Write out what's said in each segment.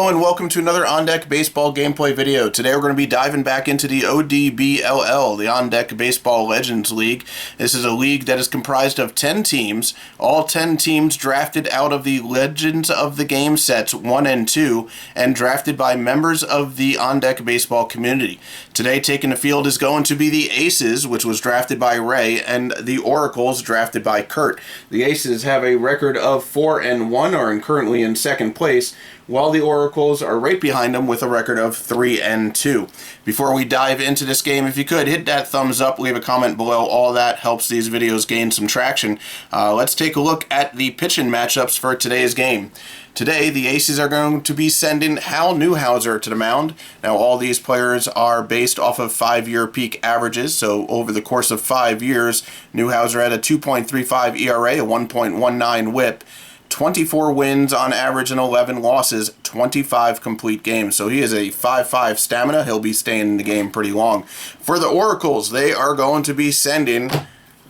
Hello and welcome to another On Deck Baseball gameplay video. Today we're going to be diving back into the ODBLL, the On Deck Baseball Legends League. This is a league that is comprised of 10 teams, all 10 teams drafted out of the Legends of the Game sets 1 and 2, and drafted by members of the On Deck Baseball community. Today taking the field is going to be the Aces, which was drafted by Ray, and the Oracles, drafted by Kurt. The Aces have a record of 4 and 1, are currently in second place, while the Oracles are right behind them with a record of 3 and 2. Before we dive into this game, if you could, hit that thumbs up, leave a comment below. All that helps these videos gain some traction. Let's take a look at the pitching matchups for today's game. Today, the Aces are going to be sending Hal Newhouser to the mound. Now, all these players are based off of 5-year peak averages, so over the course of 5 years, Newhouser had a 2.35 ERA, a 1.19 WHIP, 24 wins on average and 11 losses, 25 complete games. So he is a 5.5 stamina. He'll be staying in the game pretty long. For the Oracles, they are going to be sending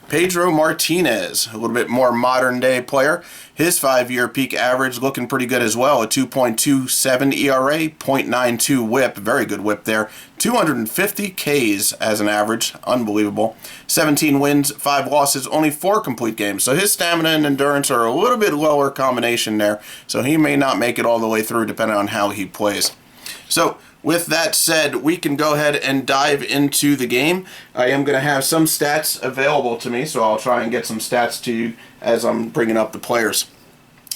Pedro Martinez, a little bit more modern day player. His 5-year peak average looking pretty good as well, a 2.27 ERA, 0.92 WHIP, very good WHIP there, 250 Ks as an average, unbelievable. 17 wins, 5 losses, only 4 complete games. So his stamina and endurance are a little bit lower combination there, so he may not make it all the way through depending on how he plays. So with that said, we can go ahead and dive into the game. I am going to have some stats available to me, so I'll try and get some stats to you as I'm bringing up the players.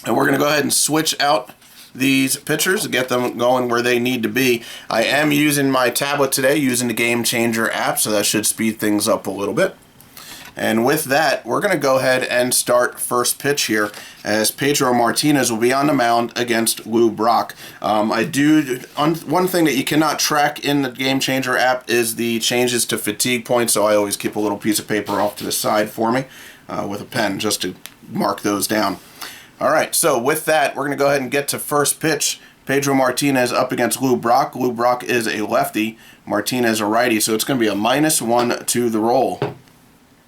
And we're going to go ahead and switch out these pitchers and get them going where they need to be. I am using my tablet today, using the Game Changer app, so that should speed things up a little bit. And with that, we're going to go ahead and start first pitch here, as Pedro Martinez will be on the mound against Lou Brock. One thing that you cannot track in the Game Changer app is the changes to fatigue points, so I always keep a little piece of paper off to the side for me with a pen just to mark those down. Alright, so with that, we're going to go ahead and get to first pitch. Pedro Martinez up against Lou Brock. Lou Brock is a lefty, Martinez a righty, so it's going to be a -1 to the roll.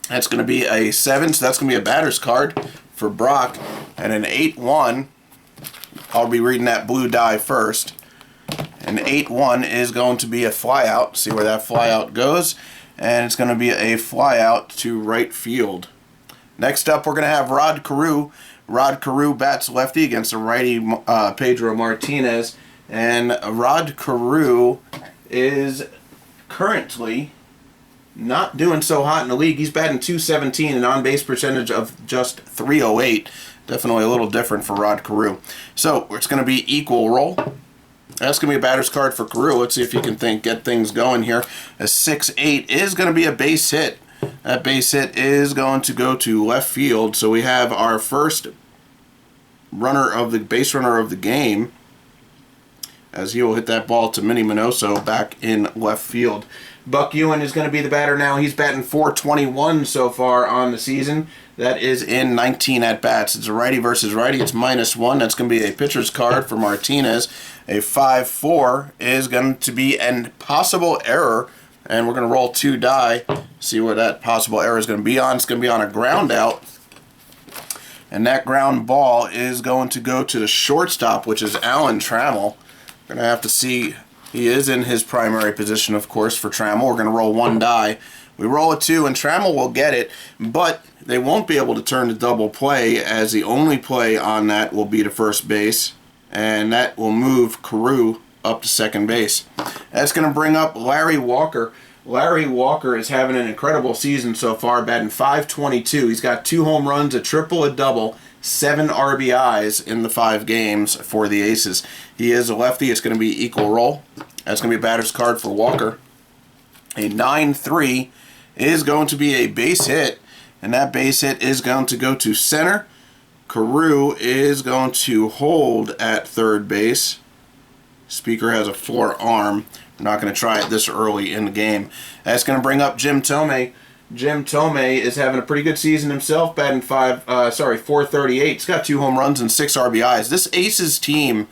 That's going to be a 7, so that's going to be a batter's card for Brock. And an 8-1, I'll be reading that blue die first. An 8-1 is going to be a flyout. See where that flyout goes. And it's going to be a flyout to right field. Next up, we're going to have Rod Carew. Rod Carew bats lefty against a righty Pedro Martinez. And Rod Carew is currently not doing so hot in the league. He's batting .217 and on-base percentage of just .308. Definitely a little different for Rod Carew. So it's going to be equal roll. That's going to be a batter's card for Carew. Let's see if you can get things going here. A 6-8 is going to be a base hit. That base hit is going to go to left field. So we have our first base runner of the game, as he will hit that ball to Minnie Minoso back in left field. Buck Ewan is going to be the batter now. He's batting .421 so far on the season. That is in 19 at-bats. It's a righty versus righty. It's -1. That's going to be a pitcher's card for Martinez. A 5-4 is going to be a possible error, and we're going to roll 2 die. See what that possible error is going to be on. It's going to be on a ground out, and that ground ball is going to go to the shortstop, which is Alan Trammell. We're going to have to see. He is in his primary position, of course, for Trammell. We're going to roll 1 die. We roll a 2, and Trammell will get it, but they won't be able to turn the double play, as the only play on that will be to first base, and that will move Carew up to second base. That's going to bring up Larry Walker. Larry Walker is having an incredible season so far, batting .522. He's got 2 home runs, a triple, a double, 7 RBIs in the 5 games for the Aces. He is a lefty. It's going to be equal roll. That's going to be a batter's card for Walker. A 9-3 is going to be a base hit, and that base hit is going to go to center. Carew is going to hold at third base. Speaker has a 4-arm. I'm not going to try it this early in the game. That's going to bring up Jim Thome. Jim Thome is having a pretty good season himself, batting .438. He's got 2 home runs and 6 RBIs. This Aces team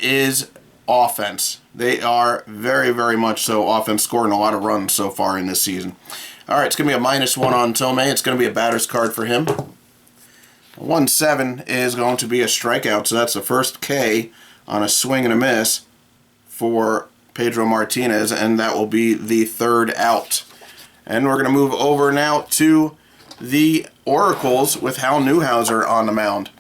is offense. They are very, very much so offense, scoring a lot of runs so far in this season. All right, it's going to be a -1 on Thome. It's going to be a batter's card for him. 1-7 is going to be a strikeout, so that's the first K on a swing and a miss for Pedro Martinez, and that will be the third out. And we're going to move over now to the Oracles with Hal Newhouser on the mound.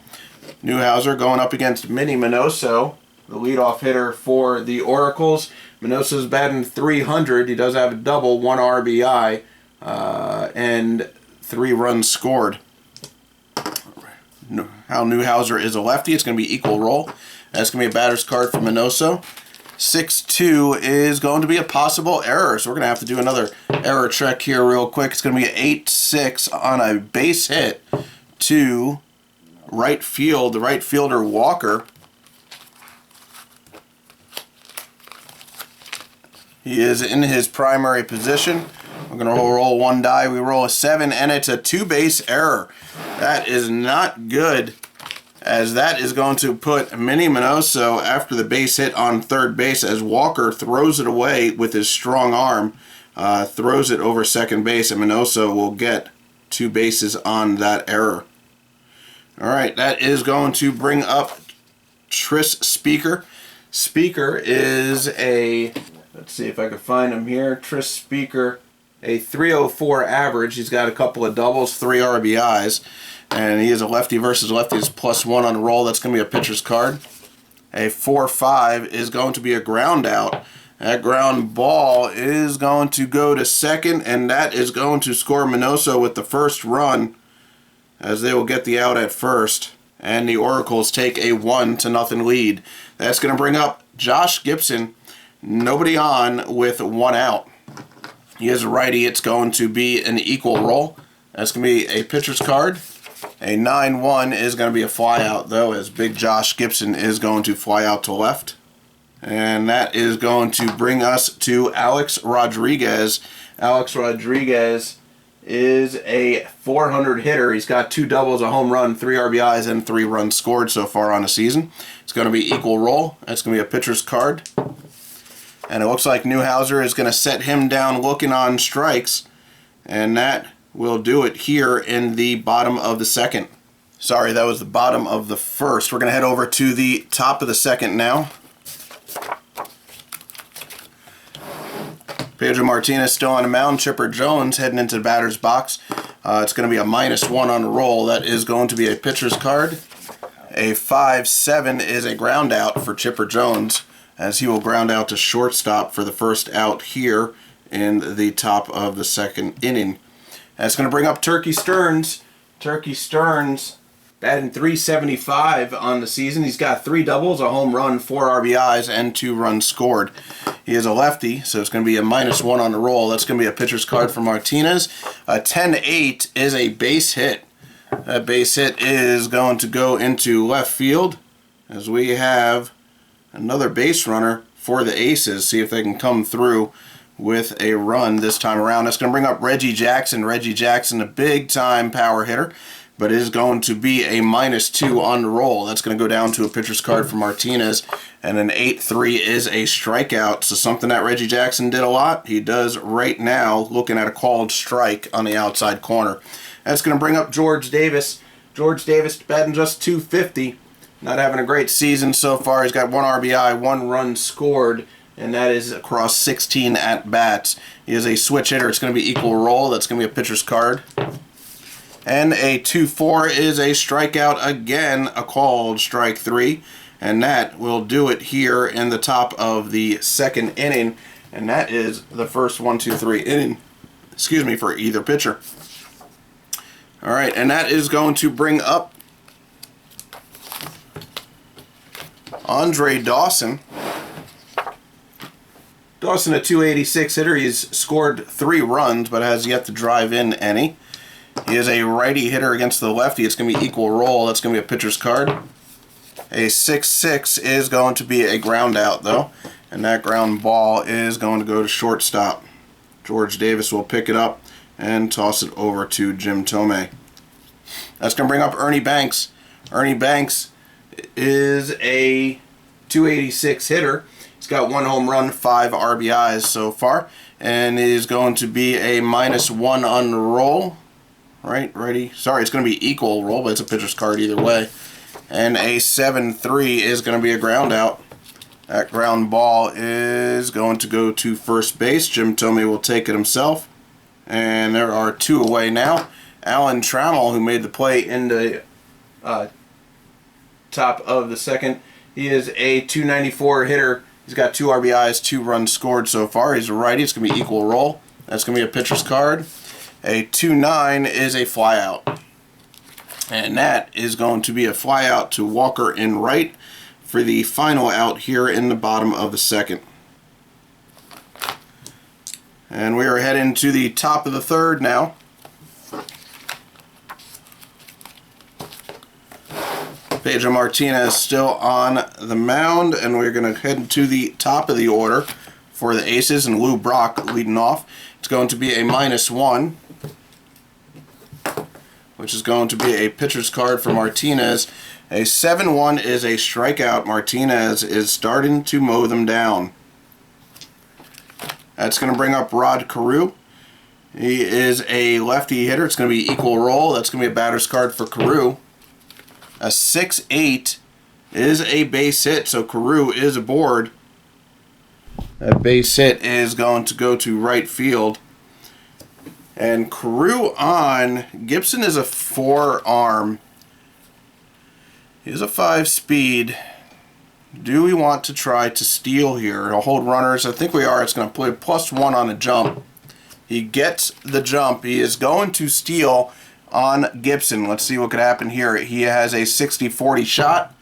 Newhouser going up against Minnie Minoso, the leadoff hitter for the Oracles. Minoso's batting .300. He does have a double, 1 RBI, and 3 runs scored. Hal Newhouser is a lefty. It's going to be equal roll. That's going to be a batter's card for Minoso. 6-2 is going to be a possible error, so we're going to have to do another error check here real quick. It's going to be an 8-6 on a base hit to right field. The right fielder, Walker. He is in his primary position. We're going to roll 1 die. We roll a 7, and it's a 2-base error. That is not good, as that is going to put Minnie Minoso after the base hit on third base, as Walker throws it away with his strong arm, throws it over second base, and Minoso will get 2 bases on that error. All right, that is going to bring up Tris Speaker. Speaker is a, let's see if I can find him here, Tris Speaker, a .304 average. He's got a couple of doubles, 3 RBIs. And he is a lefty versus lefty. He's +1 on the roll. That's going to be a pitcher's card. A 4-5 is going to be a ground out. That ground ball is going to go to second, and that is going to score Minoso with the first run, as they will get the out at first. And the Oracles take a 1-0 lead. That's going to bring up Josh Gibson. Nobody on with 1 out. He is a righty. It's going to be an equal roll. That's going to be a pitcher's card. A 9-1 is going to be a fly out, though, as big Josh Gibson is going to fly out to left. And that is going to bring us to Alex Rodriguez. Alex Rodriguez is a .400 hitter. He's got 2 doubles, a home run, 3 RBIs, and 3 runs scored so far on the season. It's going to be equal roll. That's going to be a pitcher's card. And it looks like Newhouser is going to set him down looking on strikes. And that will do it here in the bottom of the second. Sorry, that was the bottom of the first. We're going to head over to the top of the second now. Pedro Martinez still on the mound. Chipper Jones heading into the batter's box. It's going to be a -1 on the roll. That is going to be a pitcher's card. A 5-7 is a ground out for Chipper Jones, as he will ground out to shortstop for the first out here in the top of the second inning. That's going to bring up Turkey Stearns. Turkey Stearns batting .375 on the season. He's got 3 doubles, a home run, 4 RBIs, and 2 runs scored. He is a lefty, so it's going to be a -1 on the roll. That's going to be a pitcher's card for Martinez. A 10-8 is a base hit. That base hit is going to go into left field, as we have another base runner for the Aces. See if they can come through with a run this time around. That's going to bring up Reggie Jackson. Reggie Jackson, a big-time power hitter, but is going to be a -2 on the roll. That's going to go down to a pitcher's card for Martinez, and an 8-3 is a strikeout. So something that Reggie Jackson did a lot, he does right now, looking at a called strike on the outside corner. That's going to bring up George Davis. George Davis batting just .250. Not having a great season so far. He's got 1 RBI, 1 run scored, and that is across 16 at-bats. He is a switch hitter. It's going to be equal roll. That's going to be a pitcher's card. And a 2-4 is a strikeout again, a called strike 3. And that will do it here in the top of the second inning. And that is the first 1-2-3 inning, for either pitcher. All right, and that is going to bring up Andre Dawson. Dawson, a .286 hitter. He's scored 3 runs, but has yet to drive in any. He is a righty hitter against the lefty. It's going to be equal roll. That's going to be a pitcher's card. A 6-6 is going to be a ground out, though, and that ground ball is going to go to shortstop. George Davis will pick it up and toss it over to Jim Tomei. That's going to bring up Ernie Banks. Ernie Banks is a .286 hitter. He's got 1 home run, 5 RBIs so far, and is going to be a -1 on the roll. Right, righty. Sorry, it's going to be equal roll, but it's a pitcher's card either way. And a 7-3 is going to be a ground out. That ground ball is going to go to first base. Jim Thome will take it himself. And there are 2 away now. Alan Trammell, who made the play in the top of the second. He is a 294 hitter. He's got 2 RBIs, 2 runs scored so far. He's a righty. It's going to be equal roll. That's going to be a pitcher's card. A 2-9 is a flyout. And that is going to be a flyout to Walker in right for the final out here in the bottom of the second. And we are heading to the top of the third now. Pedro Martinez still on the mound, and we're going to head to the top of the order for the Aces, and Lou Brock leading off. It's going to be a -1, which is going to be a pitcher's card for Martinez. A 7-1 is a strikeout. Martinez is starting to mow them down. That's going to bring up Rod Carew. He is a lefty hitter. It's going to be equal roll. That's going to be a batter's card for Carew. A 6-8 is a base hit, so Carew is aboard. That base hit is going to go to right field. And Carew on. Gibson is a 4-arm. He's a 5-speed. Do we want to try to steal here? He'll hold runners. I think we are. It's going to play +1 on a jump. He gets the jump. He is going to steal on Gibson. Let's see what could happen here. He has a 60-40 shot.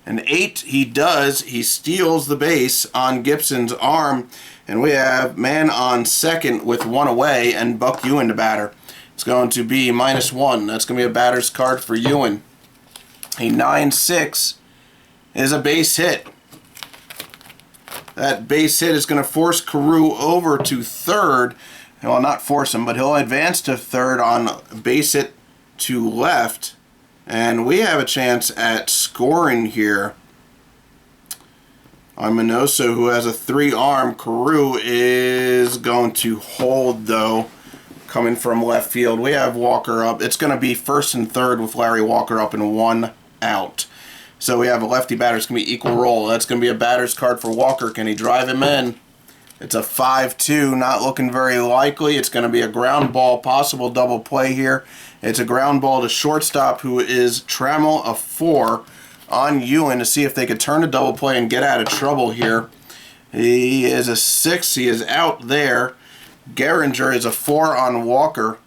An 8, he does. He steals the base on Gibson's arm. And we have man on second with 1 away and Buck Ewing to batter. It's going to be -1. That's going to be a batter's card for Ewing. A 9-6 is a base hit. That base hit is going to force Carew over to third. Well, not force him, but he'll advance to third on base hit to left. And we have a chance at scoring here on Minoso, who has a 3-arm. Carew is going to hold, though, coming from left field. We have Walker up. It's going to be first and third with Larry Walker up and 1 out. So we have a lefty batter. It's going to be equal roll. That's going to be a batter's card for Walker. Can he drive him in? It's a 5-2, not looking very likely. It's going to be a ground ball, possible double play here. It's a ground ball to shortstop, who is Trammell, a 4, on Ewing to see if they could turn a double play and get out of trouble here. He is a 6. He is out there. Gehringer is a 4 on Walker.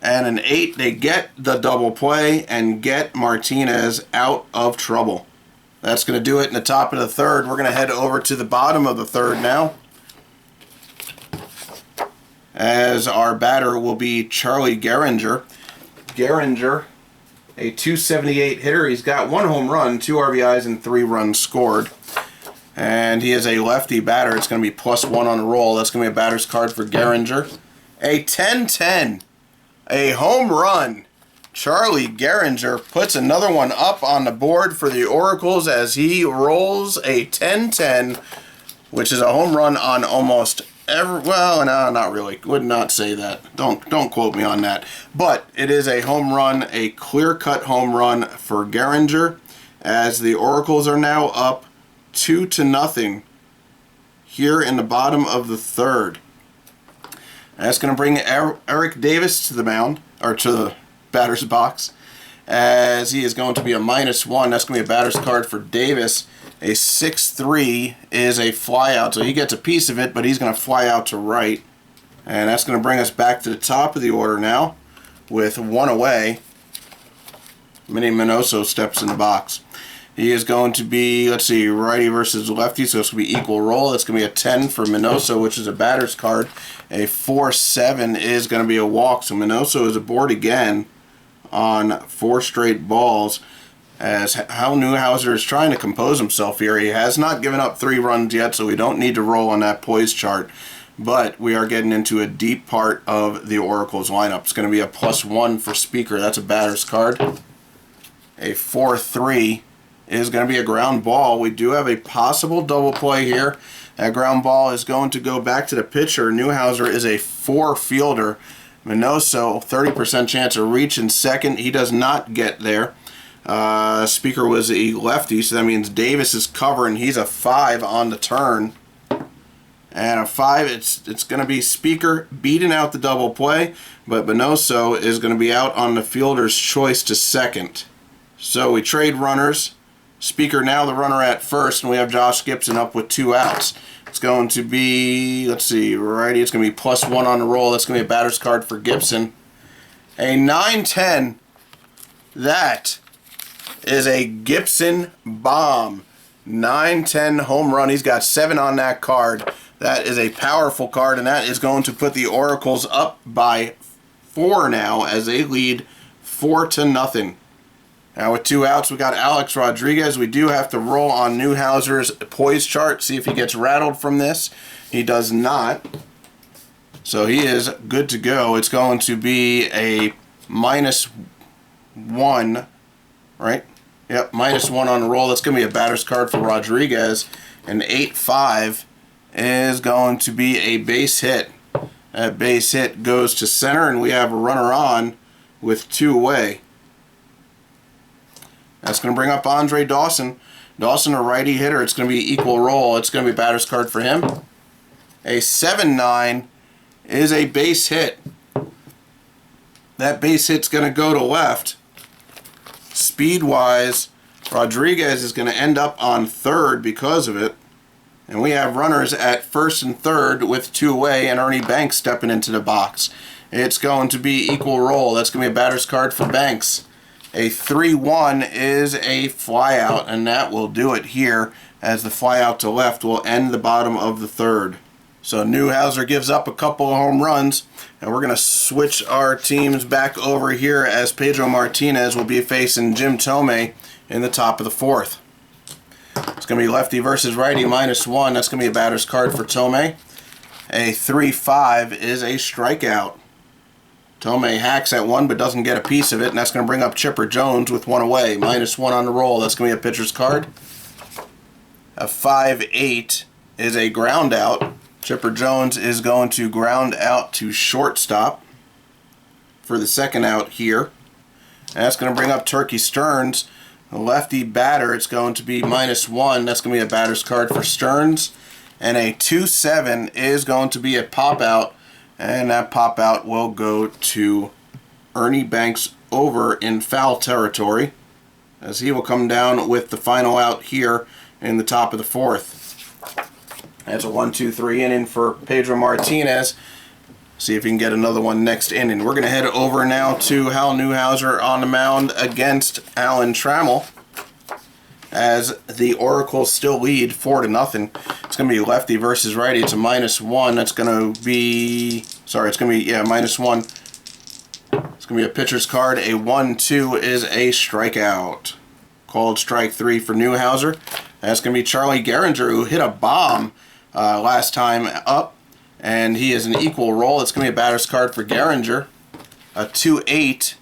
And an 8. They get the double play and get Martinez out of trouble. That's going to do it in the top of the third. We're going to head over to the bottom of the third now, as our batter will be Charlie Gehringer. Gehringer, a 278 hitter. He's got 1 home run, 2 RBIs, and 3 runs scored. And he is a lefty batter. It's going to be +1 on the roll. That's going to be a batter's card for Gehringer. A 10-10, a home run. Charlie Gehringer puts another one up on the board for the Oracles as he rolls a 10-10, which is a home run on almost every... Well, no, not really. Would not say that. Don't quote me on that. But it is a home run, a clear-cut home run for Gehringer, as the Oracles are now up 2-0 here in the bottom of the third. That's going to bring Eric Davis to the mound, or to the batter's box, as he is going to be a -1. That's going to be a batter's card for Davis. A 6-3 is a flyout, so he gets a piece of it, but he's going to fly out to right. And that's going to bring us back to the top of the order now with 1 away. Minnie Minoso steps in the box. He is going to be, let's see, righty versus lefty, so it's going to be equal roll. It's going to be a 10 for Minoso, which is a batter's card. A 4-7 is going to be a walk, so Minoso is aboard again on 4 straight balls, as Hal Newhouser is trying to compose himself here. He has not given up 3 runs yet, so we don't need to roll on that poise chart. But we are getting into a deep part of the Oracles lineup. It's going to be a +1 for Speaker. That's a batter's card. A 4-3 is going to be a ground ball. We do have a possible double play here. That ground ball is going to go back to the pitcher. Newhouser is a 4 fielder. Minoso, 30% chance of reaching second. He does not get there. Speaker was a lefty, so that means Davis is covering. He's a 5 on the turn. And a 5, it's going to be Speaker beating out the double play, but Bonoso is going to be out on the fielder's choice to second. So we trade runners. Speaker now the runner at first, and we have Josh Gibson up with 2 outs. It's going to be, let's see, righty, it's going to be +1 on the roll. That's going to be a batter's card for Gibson. A 9-10. That is a Gibson bomb. 9-10 home run. He's got 7 on that card. That is a powerful card, and that is going to put the Oracles up by 4 now as they lead 4-0. Now with 2 outs, we got Alex Rodriguez. We do have to roll on Newhouser's poise chart, see if he gets rattled from this. He does not. So he is good to go. It's going to be a -1, right? Yep, -1 on the roll. That's going to be a batter's card for Rodriguez. And 8-5 is going to be a base hit. That base hit goes to center, and we have a runner on with 2 away. That's going to bring up Andre Dawson. Dawson, a righty hitter. It's going to be equal roll. It's going to be a batter's card for him. A 7-9 is a base hit. That base hit's going to go to left. Speed-wise, Rodriguez is going to end up on third because of it. And we have runners at first and third with 2 away, and Ernie Banks stepping into the box. It's going to be equal roll. That's going to be a batter's card for Banks. A 3-1 is a flyout, and that will do it here, as the flyout to left will end the bottom of the third. So Newhouser gives up a couple of home runs, and we're going to switch our teams back over here as Pedro Martinez will be facing Jim Thome in the top of the 4th. It's going to be lefty versus righty, -1. That's going to be a batter's card for Thome. A 3-5 is a strikeout. Thome hacks at 1 but doesn't get a piece of it, and that's going to bring up Chipper Jones with 1 away. -1 on the roll. That's going to be a pitcher's card. A 5-8 is a ground out. Chipper Jones is going to ground out to shortstop for the second out here. And that's going to bring up Turkey Stearns, a lefty batter. It's going to be -1. That's going to be a batter's card for Stearns. And a 2-7 is going to be a pop out, and that pop out will go to Ernie Banks over in foul territory, as he will come down with the final out here in the top of the 4th. That's a 1-2-3 inning for Pedro Martinez. See if he can get another one next inning. We're going to head over now to Hal Newhouser on the mound against Alan Trammell, as the Oracles still lead 4-0. It's going to be lefty versus righty. It's a -1. That's going to be, sorry, it's going to be, yeah, -1. It's going to be a pitcher's card. A 1-2 is a strikeout. Called strike 3 for Newhouser. That's going to be Charlie Gehringer, who hit a bomb last time up, and he is an equal roll. It's going to be a batter's card for Gehringer. A 2-8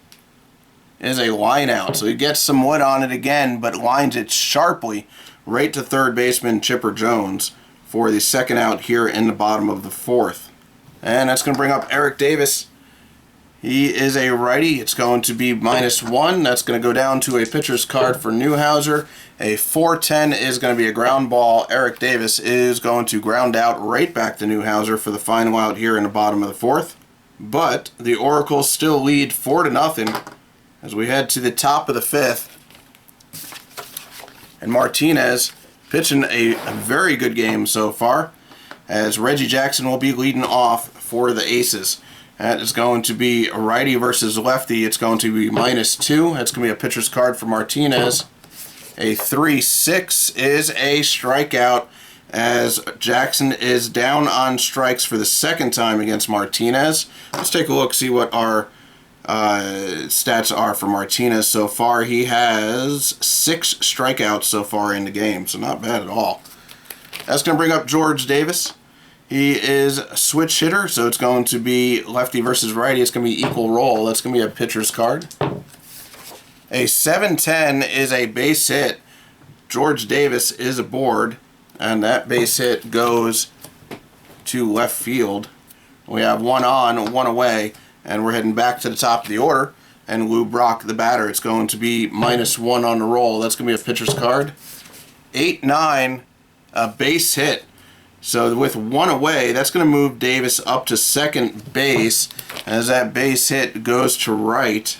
is a line out, so he gets some wood on it again, but lines it sharply right to third baseman Chipper Jones for the second out here in the bottom of the 4th. And that's going to bring up Eric Davis. He is a righty. It's going to be -1. That's going to go down to a pitcher's card for Newhouser. A 4-10 is going to be a ground ball. Eric Davis is going to ground out right back to Newhouser for the final out here in the bottom of the 4th. But the Oracles still lead 4-0 as we head to the top of the 5th. And Martinez pitching a very good game so far, as Reggie Jackson will be leading off for the Aces. That is going to be a righty versus lefty. It's going to be -2. That's going to be a pitcher's card for Martinez. A 3-6 is a strikeout, as Jackson is down on strikes for the second time against Martinez. Let's take a look, see what our stats are for Martinez so far. He has 6 strikeouts so far in the game, so not bad at all. That's going to bring up George Davis. He is a switch hitter, so it's going to be lefty versus righty. It's going to be equal roll. That's going to be a pitcher's card. A 7-10 is a base hit. George Davis is aboard, and that base hit goes to left field. We have 1 on, 1 away, and we're heading back to the top of the order and Lou Brock, the batter. It's going to be -1 on the roll. That's going to be a pitcher's card. 8-9, a base hit. So with one away, that's going to move Davis up to second base as that base hit goes to right.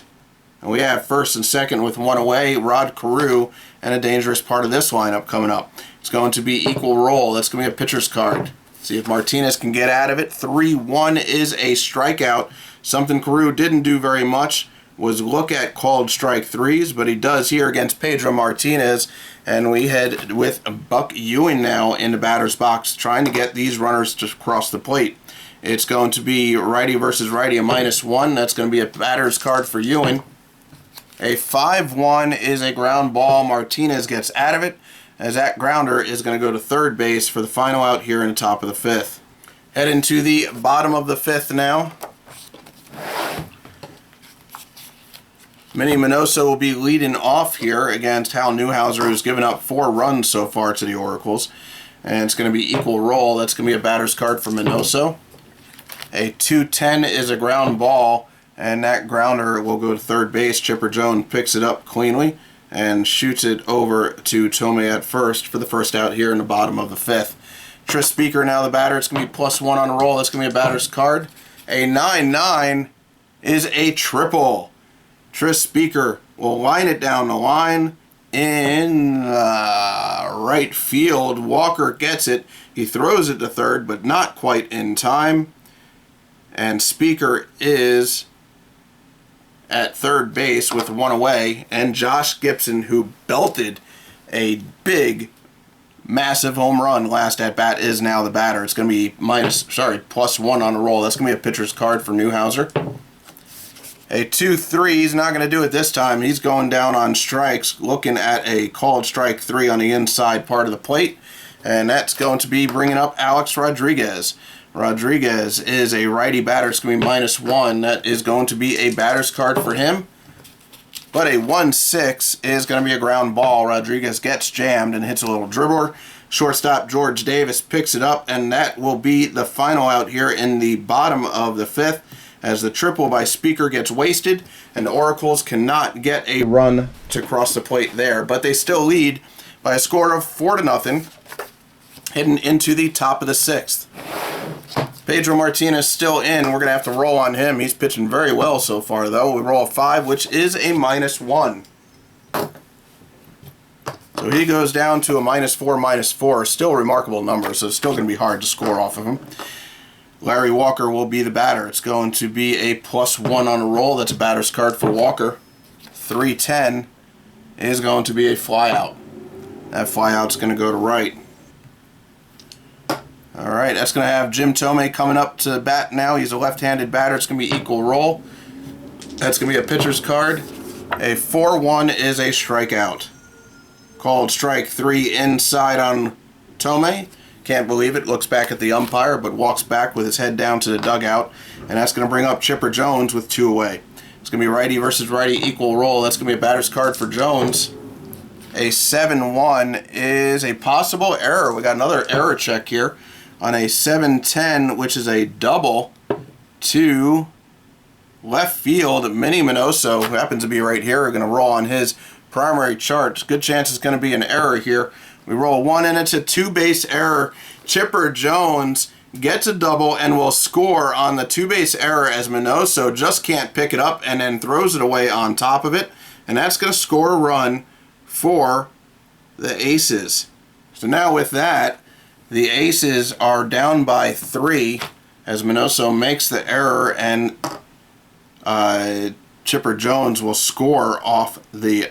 And we have first and second with one away, Rod Carew, and a dangerous part of this lineup coming up. It's going to be equal roll. That's going to be a pitcher's card. See if Martinez can get out of it. 3-1 is a strikeout. Something Carew didn't do very much was look at called strike threes, but he does here against Pedro Martinez. And we head with Buck Ewing now in the batter's box, trying to get these runners to cross the plate. It's going to be righty versus righty, a -1. That's going to be a batter's card for Ewing. A 5-1 is a ground ball. Martinez gets out of it, as that grounder is going to go to third base for the final out here in the top of the fifth. Heading to the bottom of the fifth now. Minnie Minoso will be leading off here against Hal Newhouser, who's given up 4 runs so far to the Oracles. And it's going to be equal roll. That's going to be a batter's card for Minoso. A 2-10 is a ground ball, and that grounder will go to third base. Chipper Jones picks it up cleanly and shoots it over to Tomei at first for the first out here in the bottom of the fifth. Tris Speaker now the batter. It's going to be +1 on the roll. That's going to be a batter's card. A 9-9 is a triple. Tris Speaker will line it down the line in right field. Walker gets it. He throws it to third, but not quite in time. And Speaker is at third base with one away. And Josh Gibson, who belted a big, massive home run last at bat, is now the batter. It's going to be +1 on the roll. That's going to be a pitcher's card for Newhouser. A 2-3, he's not going to do it this time. He's going down on strikes, looking at a called strike 3 on the inside part of the plate. And that's going to be bringing up Alex Rodriguez. Rodriguez is a righty batter. It's going to be -1. That is going to be a batter's card for him. But a 1-6 is going to be a ground ball. Rodriguez gets jammed and hits a little dribbler. Shortstop George Davis picks it up, and that will be the final out here in the bottom of the fifth, as the triple by Speaker gets wasted, and the Oracles cannot get a run to cross the plate there. But they still lead by a score of 4-0, heading into the top of the sixth. Pedro Martinez still in. We're going to have to roll on him. He's pitching very well so far, though. We roll a 5, which is a -1. So he goes down to a -4. Still remarkable numbers, so it's still going to be hard to score off of him. Larry Walker will be the batter. It's going to be a +1 on a roll. That's a batter's card for Walker. 3-10 is going to be a flyout. That flyout's going to go to right. Alright, that's going to have Jim Tomei coming up to bat now. He's a left-handed batter. It's going to be equal roll. That's going to be a pitcher's card. A 4-1 is a strikeout. Called strike 3 inside on Tomei. Can't believe it. Looks back at the umpire, but walks back with his head down to the dugout. And that's going to bring up Chipper Jones with 2 away. It's going to be righty versus righty, equal roll. That's going to be a batter's card for Jones. A 7-1 is a possible error. We got another error check here on a 7-10, which is a double to left field. Minnie Minoso, who happens to be right here, are going to roll on his primary chart. Good chance it's going to be an error here. We roll 1 and it's a 2-base error. Chipper Jones gets a double and will score on the 2-base error, as Minoso just can't pick it up and then throws it away on top of it. And that's going to score a run for the Aces. So now with that, the Aces are down by 3 as Minoso makes the error, and Chipper Jones will score off the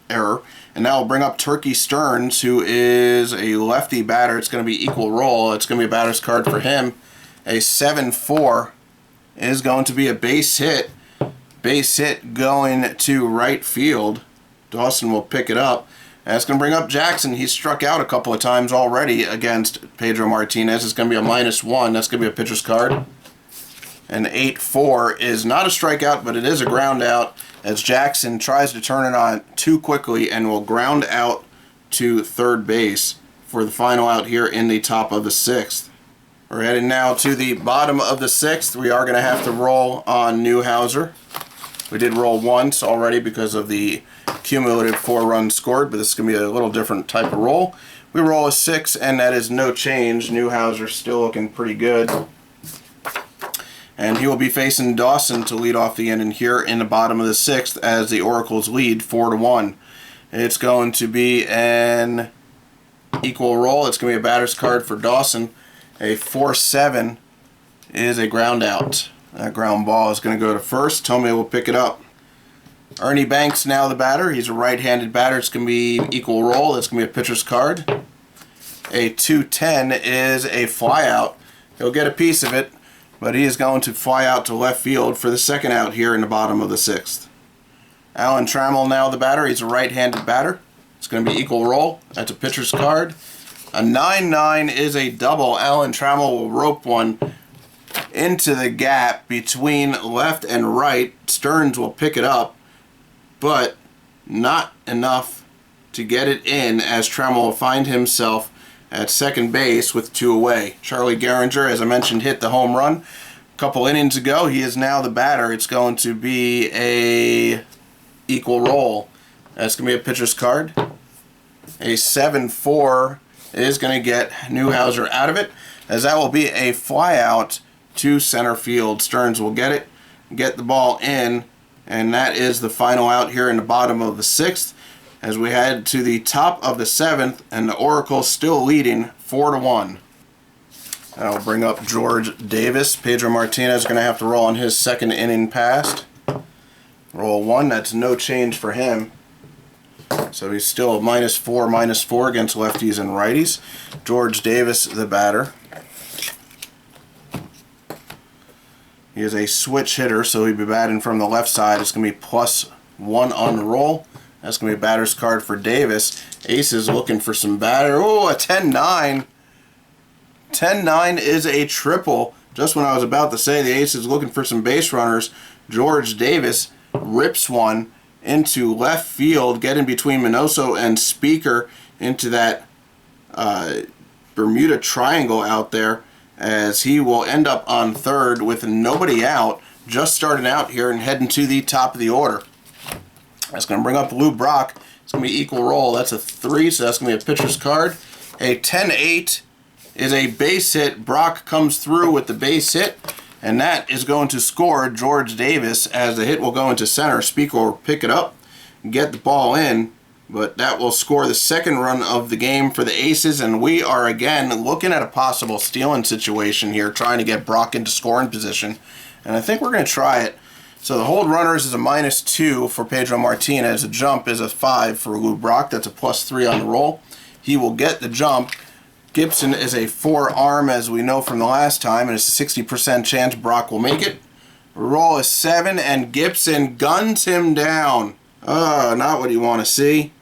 error. And now we'll bring up Turkey Stearns, who is a lefty batter. It's going to be equal roll. It's going to be a batter's card for him. A 7-4 is going to be a base hit. Base hit going to right field. Dawson will pick it up. And it's going to bring up Jackson. He's struck out a couple of times already against Pedro Martinez. It's going to be a -1. That's going to be a pitcher's card. An 8-4 is not a strikeout, but it is a ground out, as Jackson tries to turn it on too quickly and will ground out to third base for the final out here in the top of the sixth. We're heading now to the bottom of the sixth. We are going to have to roll on Newhouser. We did roll once already because of the cumulative 4 runs scored, but this is going to be a little different type of roll. We roll a 6, and that is no change. Newhouser still looking pretty good. And he will be facing Dawson to lead off the inning here in the bottom of the 6th as the Oracles lead 4-1. It's going to be an equal roll. It's going to be a batter's card for Dawson. A 4-7 is a ground out. That ground ball is going to go to first. Tomei will pick it up. Ernie Banks now the batter. He's a right-handed batter. It's going to be equal roll. It's going to be a pitcher's card. A 2-10 is a flyout. He'll get a piece of it, but he is going to fly out to left field for the second out here in the bottom of the 6th. Alan Trammell now the batter. He's a right-handed batter. It's going to be equal roll. That's a pitcher's card. A 9-9 is a double. Alan Trammell will rope one into the gap between left and right. Stearns will pick it up, but not enough to get it in as Trammell will find himself at second base with 2 away. Charlie Gehringer, as I mentioned, hit the home run a couple innings ago. He is now the batter. It's going to be a equal roll. That's going to be a pitcher's card. A 7-4 is going to get Newhouser out of it, as that will be a flyout to center field. Stearns will get it, get the ball in, and that is the final out here in the bottom of the 6th as we head to the top of the 7th, and the Oracles still leading 4-1. I'll bring up George Davis. Pedro Martinez is going to have to roll on his second inning passed. Roll 1, that's no change for him. So he's still a -4 against lefties and righties. George Davis, the batter. He is a switch hitter, so he'll be batting from the left side. It's going to be +1 on the roll. That's going to be a batter's card for Davis. Aces looking for some batter. Oh, a 10-9. 10-9 is a triple. Just when I was about to say the Aces looking for some base runners, George Davis rips one into left field, getting between Minoso and Speaker into that Bermuda Triangle out there, as he will end up on third with nobody out, just starting out here and heading to the top of the order. That's going to bring up Lou Brock. It's going to be equal roll. That's a 3, so that's going to be a pitcher's card. A 10-8 is a base hit. Brock comes through with the base hit, and that is going to score George Davis as the hit will go into center. Speaker will pick it up and get the ball in, but that will score the second run of the game for the Aces, and we are again looking at a possible stealing situation here, trying to get Brock into scoring position, and I think we're going to try it. So the hold runners is a -2 for Pedro Martinez. A jump is a 5 for Lou Brock. That's a +3 on the roll. He will get the jump. Gibson is a 4-arm, as we know from the last time, and it's a 60% chance Brock will make it. Roll is 7, and Gibson guns him down. Not what you want to see.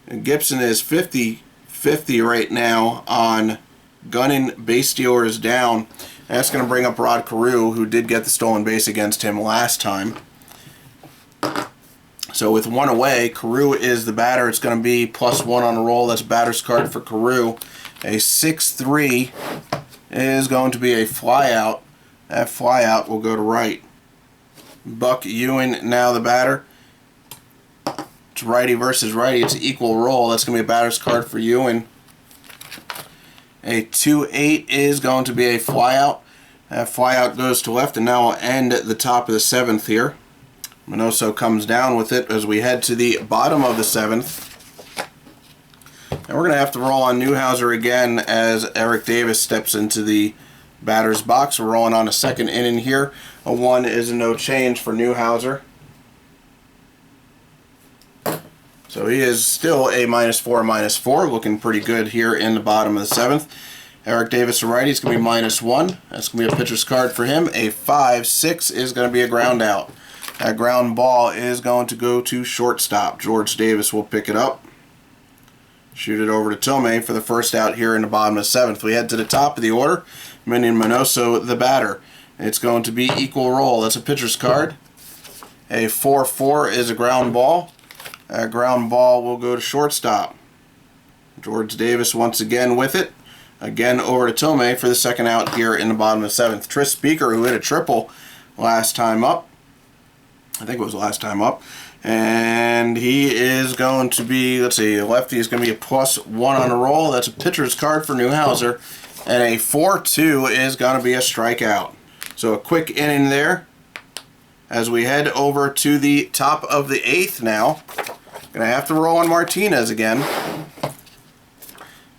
And Gibson is 50-50 right now on gunning base stealers down. And that's going to bring up Rod Carew, who did get the stolen base against him last time. So with 1 away, Carew is the batter. It's going to be +1 on the roll. That's batter's card for Carew. A 6-3 is going to be a flyout. That flyout will go to right. Buck Ewing now the batter. It's righty versus righty. It's an equal roll. That's going to be a batter's card for Ewing. A 2-8 is going to be a flyout. That flyout goes to left, and now will end at the top of the 7th here. Minoso comes down with it as we head to the bottom of the 7th. And we're going to have to roll on Newhouser again as Eric Davis steps into the batter's box. We're rolling on a second inning here. A 1 is a no change for Newhouser. So he is still a -4, looking pretty good here in the bottom of the 7th. Eric Davis, a righty, is going to be -1. That's going to be a pitcher's card for him. A 5-6 is going to be a ground out. That ground ball is going to go to shortstop. George Davis will pick it up. Shoot it over to Tomei for the first out here in the bottom of the 7th. We head to the top of the order. Minion Minoso, the batter. It's going to be equal roll. That's a pitcher's card. A 4-4 is a ground ball. That ground ball will go to shortstop. George Davis once again with it. Again over to Tomei for the second out here in the bottom of the 7th. Tris Speaker, who hit a triple last time up, I think it was last time up. And he is going to be, let's see, lefty is going to be a +1 on a roll. That's a pitcher's card for Newhouser. And a 4-2 is going to be a strikeout. So a quick inning there as we head over to the top of the 8th now. Going to have to roll on Martinez again.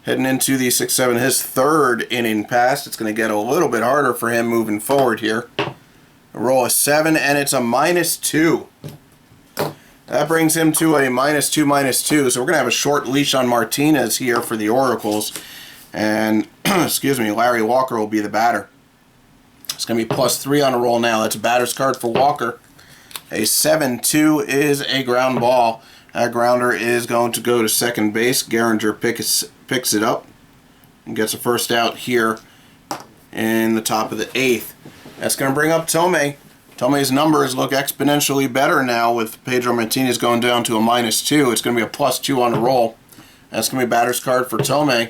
Heading into the 6-7, his 3rd inning pass. It's going to get a little bit harder for him moving forward here. A roll of 7, and it's a -2. That brings him to a -2. So we're going to have a short leash on Martinez here for the Oracles. And, excuse me, Larry Walker will be the batter. It's going to be +3 on a roll now. That's a batter's card for Walker. A 7-2 is a ground ball. That grounder is going to go to second base. Gehringer picks it up and gets a first out here in the top of the 8th. That's going to bring up Tomei. Tomei's numbers look exponentially better now with Pedro Martinez going down to a -2. It's going to be a +2 on the roll. That's going to be a batter's card for Tomei.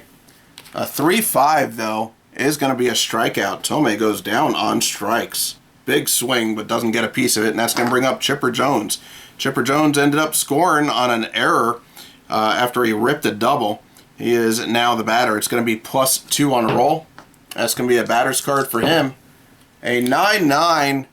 A 3-5, though, is going to be a strikeout. Tomei goes down on strikes. Big swing, but doesn't get a piece of it, and that's going to bring up Chipper Jones. Chipper Jones ended up scoring on an error after he ripped a double. He is now the batter. It's going to be +2 on the roll. That's going to be a batter's card for him. A 9-9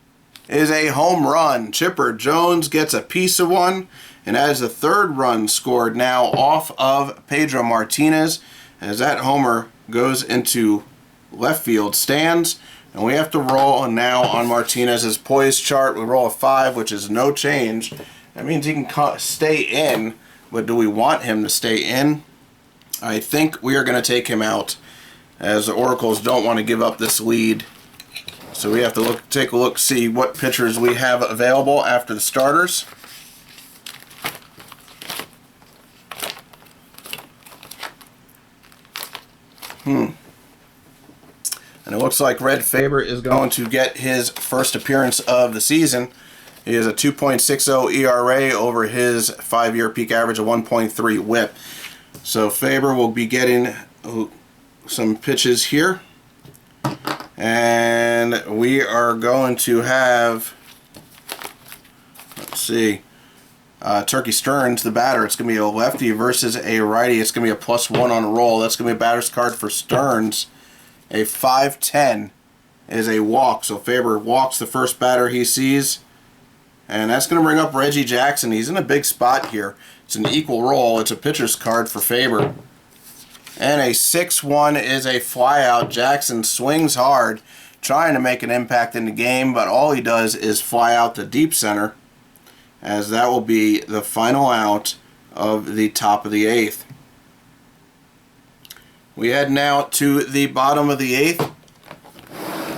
is a home run. Chipper Jones gets a piece of one, and that is the 3rd run scored now off of Pedro Martinez, as that homer goes into left field stands. And we have to roll now on Martinez's poise chart. We roll a 5, which is no change. That means he can stay in, but do we want him to stay in? I think we are going to take him out, as the Oracles don't want to give up this lead. So we have to take a look, see what pitchers we have available after the starters. And it looks like Red Faber is going to get his first appearance of the season. He has a 2.60 ERA over his 5-year peak average of 1.3 whip. So Faber will be getting some pitches here. And we are going to have, let's see, Turkey Stearns, the batter. It's going to be a lefty versus a righty. It's going to be a +1 on a roll. That's going to be a batter's card for Stearns. A 5-10 is a walk. So Faber walks the first batter he sees. And that's going to bring up Reggie Jackson. He's in a big spot here. It's an equal roll. It's a pitcher's card for Faber. And a 6-1 is a flyout. Jackson swings hard, trying to make an impact in the game, but all he does is fly out to deep center, as that will be the final out of the top of the 8th. We head now to the bottom of the 8th.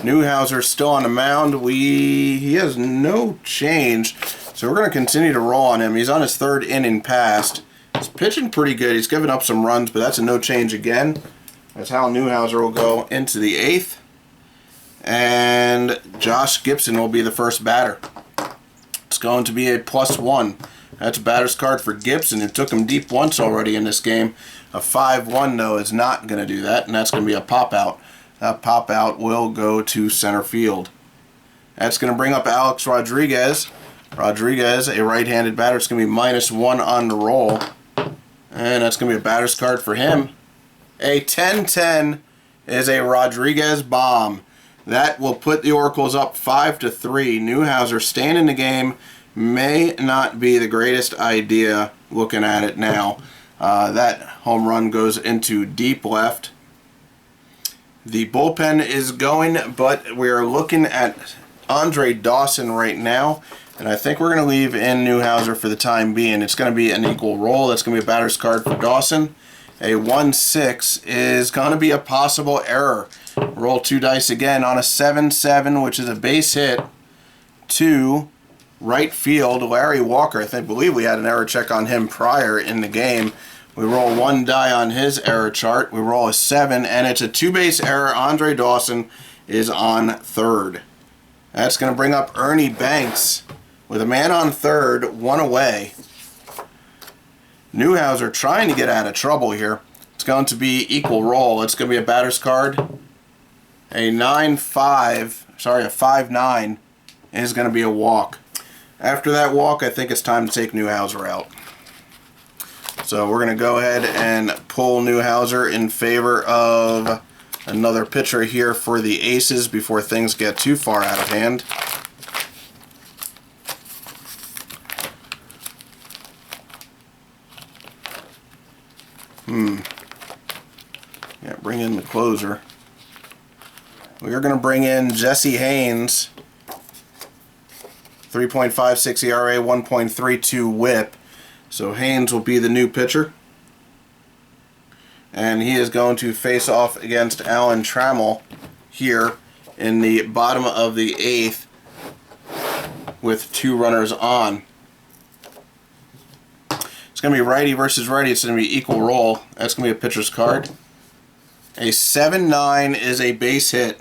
Newhouser still on the mound. He has no change, so we're going to continue to roll on him. He's on his 3rd inning passed. He's pitching pretty good. He's given up some runs, but that's a no change again. That's Hal Newhouser will go into the 8th. And Josh Gibson will be the first batter. It's going to be a +1. That's a batter's card for Gibson. It took him deep once already in this game. A 5-1, though, is not going to do that, and that's going to be a pop-out. That pop-out will go to center field. That's going to bring up Alex Rodriguez. Rodriguez, a right-handed batter. It's going to be -1 on the roll. And that's going to be a batter's card for him. A 10-10 is a Rodriguez bomb. That will put the Oracles up 5-3. Newhouser staying in the game may not be the greatest idea looking at it now. That home run goes into deep left. The bullpen is going, but we're looking at Andre Dawson right now. And I think we're going to leave in Newhouser for the time being. It's going to be an equal roll. That's going to be a batter's card for Dawson. A 1-6 is going to be a possible error. Roll 2 dice again on a 7-7, which is a base hit to right field. Larry Walker, I believe we had an error check on him prior in the game. We roll 1 die on his error chart. We roll a 7, and it's a 2-base error. Andre Dawson is on 3rd. That's going to bring up Ernie Banks with a man on 3rd, 1 away. Newhouser trying to get out of trouble here. It's going to be equal roll. It's going to be a batter's card. A 5-9 is going to be a walk. After that walk, I think it's time to take Newhouser out. So we're going to go ahead and pull Newhouser in favor of another pitcher here for the Aces before things get too far out of hand. Yeah, bring in the closer. We're going to bring in Jesse Haynes. 3.56 ERA, 1.32 WHIP. So Haynes will be the new pitcher. And he is going to face off against Alan Trammell here in the bottom of the 8th with 2 runners on. It's going to be righty versus righty. It's going to be equal roll. That's going to be a pitcher's card. A 7-9 is a base hit.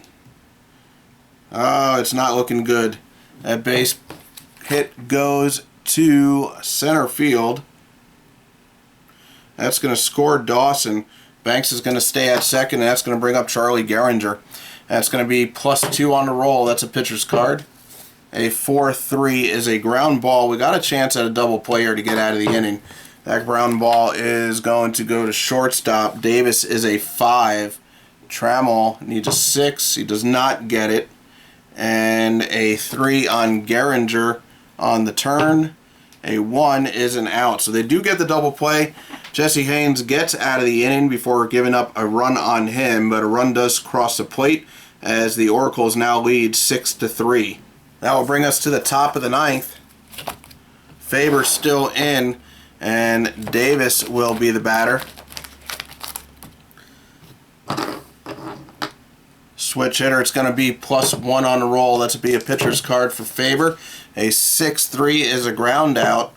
Oh, it's not looking good. That base hit goes to center field. That's going to score Dawson. Banks is going to stay at second, and that's going to bring up Charlie Gehringer. That's going to be +2 on the roll. That's a pitcher's card. A 4-3 is a ground ball. We got a chance at a double play here to get out of the inning. That ground ball is going to go to shortstop. Davis is a 5. Trammell needs a 6. He does not get it. And a 3 on Gehringer on the turn. A 1 is an out. So they do get the double play. Jesse Haynes gets out of the inning before giving up a run on him, but a run does cross the plate as the Oracles now lead 6-3. That will bring us to the top of the 9th. Faber still in, and Davis will be the batter. Switch hitter, it's going to be +1 on the roll. That's to be a pitcher's card for Faber. A 6-3 is a ground out.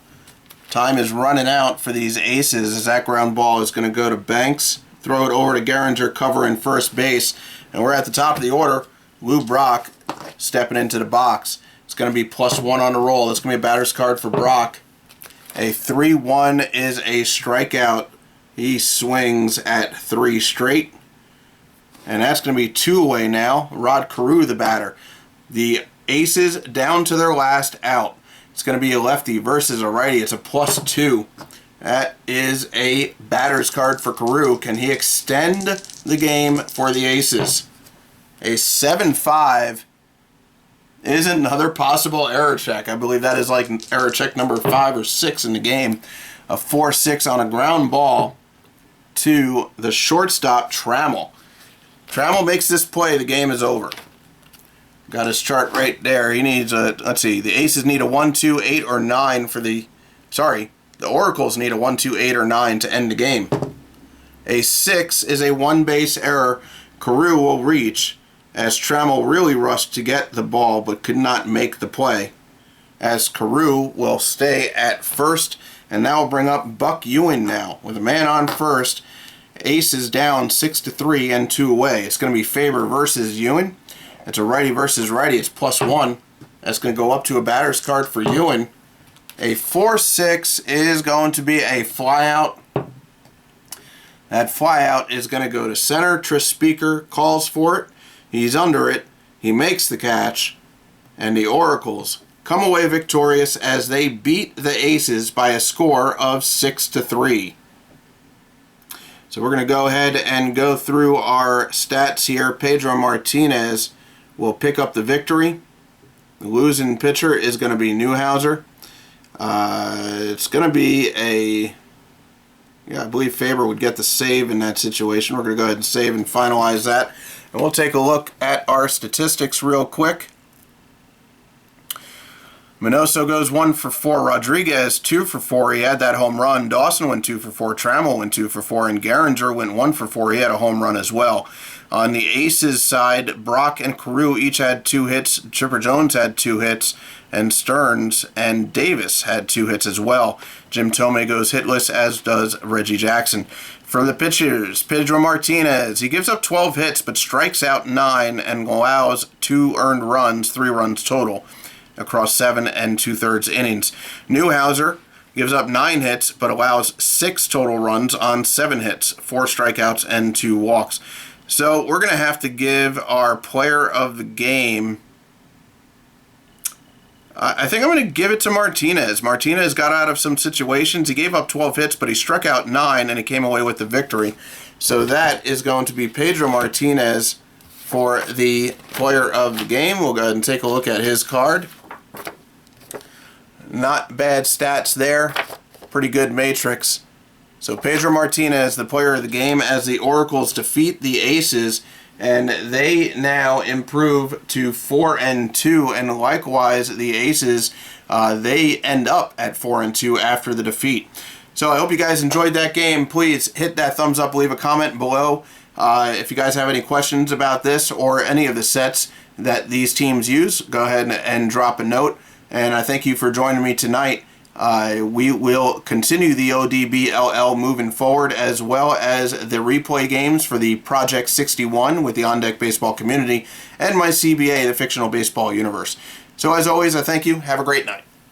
Time is running out for these Aces as that ground ball is going to go to Banks. Throw it over to Gehringer, cover in first base. And we're at the top of the order. Lou Brock stepping into the box. It's going to be +1 on the roll. That's going to be a batter's card for Brock. A 3-1 is a strikeout. He swings at 3 straight. And that's going to be 2 away now. Rod Carew, the batter. The Aces down to their last out. It's going to be a lefty versus a righty. It's a +2. That is a batter's card for Carew. Can he extend the game for the Aces? A 7-5 is another possible error check. I believe that is like error check number 5 or 6 in the game. A 4-6 on a ground ball to the shortstop, Trammell. Trammell makes this play, the game is over. Got his chart right there. He needs a, let's see, the Aces need a 1, 2, 8, or 9 for the, sorry, the Oracles need a 1, 2, 8, or 9 to end the game. A 6 is a 1-base error. Carew will reach as Trammell really rushed to get the ball but could not make the play. As Carew will stay at first, and that will bring up Buck Ewing now with a man on first. Aces down 6-3 and 2 away. It's going to be Faber versus Ewing. It's a righty versus righty. It's +1. That's going to go up to a batter's card for Ewing. A 4-6 is going to be a flyout. That flyout is going to go to center. Tris Speaker calls for it. He's under it. He makes the catch. And the Oracles come away victorious as they beat the Aces by a score of 6-3. So we're going to go ahead and go through our stats here. Pedro Martinez will pick up the victory. The losing pitcher is going to be Newhouser. It's going to be a, I believe Faber would get the save in that situation. We're going to go ahead and save and finalize that. And we'll take a look at our statistics real quick. Minoso goes 1 for 4. Rodriguez 2 for 4. He had that home run. Dawson went 2 for 4. Trammell went 2 for 4. And Gehringer went 1 for 4. He had a home run as well. On the Aces side, Brock and Carew each had 2 hits. Chipper Jones had 2 hits. And Stearns and Davis had 2 hits as well. Jim Thome goes hitless, as does Reggie Jackson. For the pitchers, Pedro Martinez, he gives up 12 hits but strikes out 9 and allows 2 earned runs, 3 runs total, across 7 2/3 innings. Newhouser gives up 9 hits but allows 6 total runs on 7 hits, 4 strikeouts, and 2 walks. So we're going to have to give our player of the game I think I'm going to give it to Martinez. Martinez got out of some situations. He gave up 12 hits, but he struck out 9, and he came away with the victory. So that is going to be Pedro Martinez for the player of the game. We'll go ahead and take a look at his card. Not bad stats there. Pretty good matrix. So Pedro Martinez, the player of the game, as the Oracles defeat the Aces, and they now improve to 4-2, and likewise the Aces, they end up at 4-2 after the defeat. So I hope you guys enjoyed that game. Please hit that thumbs up, leave a comment below. If you guys have any questions about this or any of the sets that these teams use, go ahead and drop a note. And I thank you for joining me tonight. We will continue the ODBLL moving forward, as well as the replay games for the Project 61 with the On Deck Baseball community and my CBA, the Fictional Baseball Universe. So as always, I thank you. Have a great night.